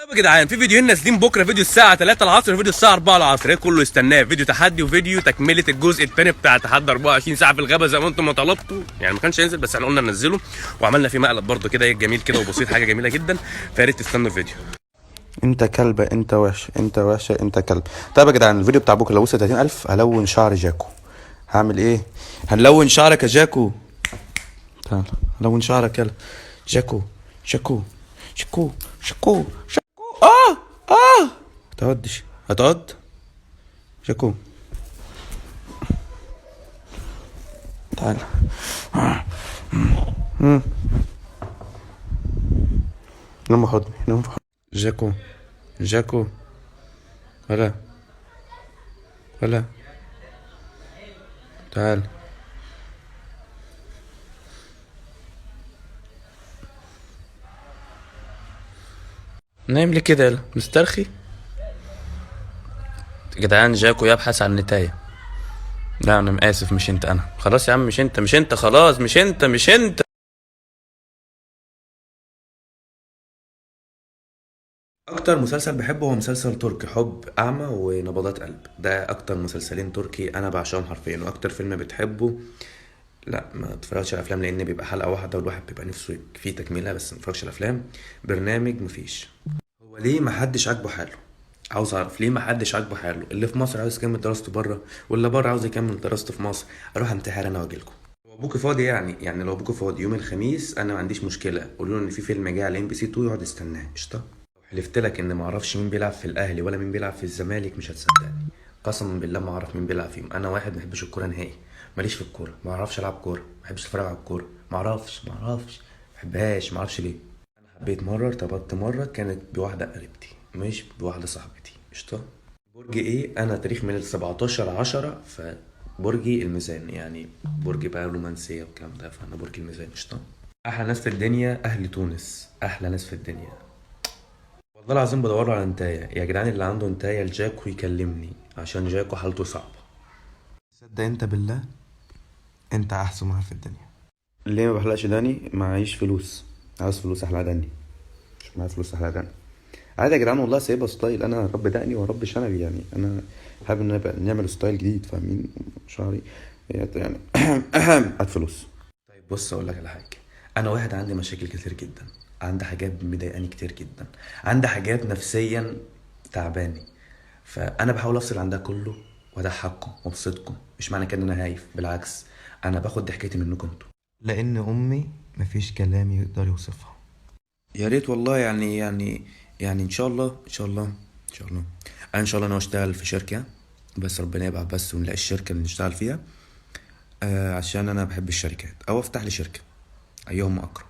طيب يا جدعان، في فيديوهين نازلين بكره، فيديو الساعه 3 العصر وفيديو الساعه 4 العصر، ايه كله يستناه؟ فيديو تحدي وفيديو تكمله الجزء الثاني بتاع تحدي 24 ساعه في الغابه زي ما انتم ما طلبتوا. يعني ما كانش هينزل بس احنا قلنا ننزله، وعملنا فيه مقلب برده كده ايه جميل كده وبسيط، حاجه جميله جدا، فيا ريت تستنوا الفيديو. انت كلبة، انت وحش، انت وحشة، انت كلب. طيب يا جدعان، الفيديو بتاع بكره لو وصل 30000 هلون شعر جاكو. هعمل ايه؟ هنلون شعرك يا جاكو. تعال لون شعرك يلا. جاكو جاكو جاكو جاكو جاكو. هتقعدش هتقعد جاكو. تعال. نم حضني، نم حضني. جاكو جاكو. ولا ولا. تعال. نايم ليه كده؟ يلا مسترخي يا جدعان. جاكو يبحث عن نتاية. لا انا اسف، مش انت. انا خلاص يا عم، مش انت مش انت خلاص، مش انت مش انت. اكتر مسلسل بحبه هو مسلسل تركي، حب اعمى ونبضات قلب. ده اكتر مسلسلين تركي انا بعشقهم حرفيا. واكتر فيلم بتحبه؟ لا ما اتفرجش على افلام لان بيبقى حلقه واحده والواحد بيبقى نفسه فيه تكمله، بس ما اتفرجش على افلام. برنامج مفيش. هو ليه ما حدش عاجبه حاله؟ عاوز اعرف ليه ما حدش عاجبه حاله. اللي في مصر عاوز يكمل دراسته بره، واللي بره عاوز يكمل دراسته في مصر. اروح انتحر انا واجيلكم. هو ابوكي فاضي يعني لو ابوكي فاضي يوم الخميس انا ما عنديش مشكله. قولوا له ان في فيلم جاي على ام بي سي 2 يقعد يستناه قشطه. لو حلفت لك ان ما اعرفش مين بيلعب في الاهلي ولا مين بيلعب في الزمالك مش هتصدقني. قسما بالله ما اعرف مين بيلعب فيهم. انا واحد ما بحبش الكوره نهائي، ماليش في الكوره، ما اعرفش العب كوره، ما بحبش اتفرج على الكوره، ما اعرفش ما بحبهاش، ما اعرفش ليه. انا حبيت مره ارتبطت مره كانت بواحده قريبتي مش بواحده صاحبتي قشطه. برج ايه؟ انا تاريخ من 17/10، فبرجي الميزان. يعني برج بقى رومانسيه والكلام ده، فانا برج الميزان قشطه. احلى ناس في الدنيا اهل تونس، احلى ناس في الدنيا. والله العظيم بدور على انتايه يا جدعان، اللي عنده انتايه لجاكو يكلمني عشان جاكو حالته صعبه. صدق انت بالله انت احسن واحد في الدنيا. ليه ما بحلقش داني؟ معيش فلوس. عاوز فلوس احلق داني. مش معايا فلوس احلق داني. عادي يا جدعان والله سايبها ستايل. انا رب دقني ورب شنبي. يعني انا حابب ان نبقى نعمل ستايل جديد، فاهمين؟ شعري يعني هات فلوس. طيب بص اقول لك على حاجه. انا واحد عندي مشاكل كتير جدا، عندي حاجات مضايقاني كتير جدا، عندي حاجات نفسيا تعباني. فانا بحاول افصل عن ده كله واضحككم وابسطكم. مش معنى كده ان انا هايف، بالعكس انا باخد ضحكتي منكم انتوا، لان امي مفيش كلام يقدر يوصفها. يا ريت والله. يعني ان شاء الله انا ان شاء الله انا اشتغل في شركه، بس ربنا يبعت بس ونلاقي الشركه اللي نشتغل فيها. عشان انا بحب الشركات، او افتح لي شركه ايهما اقرب.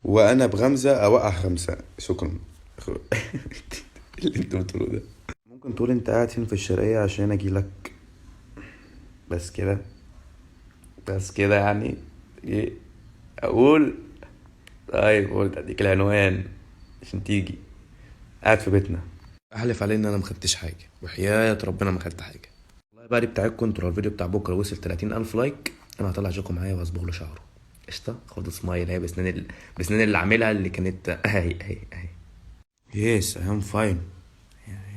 وانا بغمزه اوقع خمسه. شكرا. اللي انت بتقوله ده ممكن تقول انت قاعد فين في الشرقيه عشان اجي لك. بس كده بس كده يعني. ايه اقول؟ طيب قلت اديك العنوان عشان تيجي. قاعد في بيتنا. احلف عليه ان انا ما خدتش حاجه، وحياة ربنا ما خدت حاجه. والله بقى بتاعتكم انتوا. لو الفيديو بتاع بكره وصل 30000 لايك انا هطلع جاكم معايا وهصبغ له شعره قشطه. خد سمايل هي بسنان اللي عاملها اللي كانت اهي. يس ام فاين.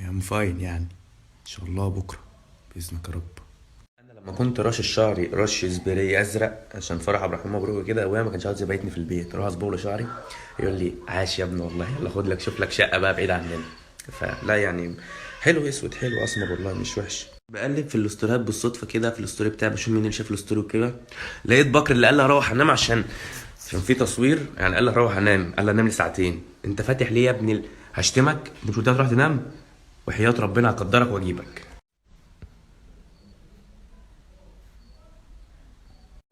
ام فاين يعني ان شاء الله بكره باذنك يا رب. انا لما كنت راشش شعري رش سبراي ازرق عشان فرح عبد الرحمن مبروك كده، ابويا ما كانش عاوز يبيتني في البيت، اروح اصبغ له شعري يقول لي عاش يا ابني والله، يلا خد لك شوف لك شقه بقى بعيد عننا. فلا يعني حلو اسود، حلو اسمر والله مش وحش. بقلب في الاستوريات بالصدفه كده، في الاستوري بتاعي بشوف مين اللي شاف الاستوري وكده، لقيت بكر اللي قال لي هروح انام عشان في تصوير. يعني قال لي هروح انام، قال لي انام لي ساعتين. انت فاتح ليه يا ابني هشتمك مش قلت تروح تنام؟ وحياة ربنا هقدرك واجيبك.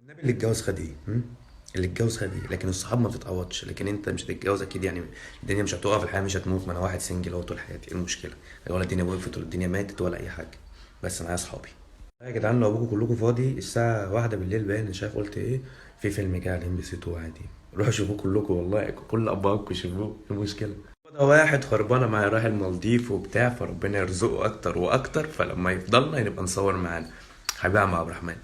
النبي اللي اتجوز خد ايه؟ اللي اتجوز خد ايه؟ لكن الصحاب ما بتتعوضش. لكن انت مش هتتجوز اكيد يعني. الدنيا مش هتقف، الحياه مش هتموت. ما انا واحد سنجل اهو طول حياتي، ايه المشكله؟ ولا الدنيا وقفت ولا الدنيا ماتت ولا اي حاجه، بس معايا اصحابي. يا جدعان لو ابوكم كلكم فاضي الساعه 1 بالليل باين مش عارف قلت ايه، في فيلم جاي على ام بي سي 2 عادي. روحوا شوفوه كلكم والله، كل ابائكم شوفوه، ايه المشكله؟ ده واحد خربانه معايا رايح المالديف وبتاع، فربنا يرزقه اكتر واكتر، فلما يفضلنا نبقى نصور معانا. حبيبي يا عم عبد الرحمن.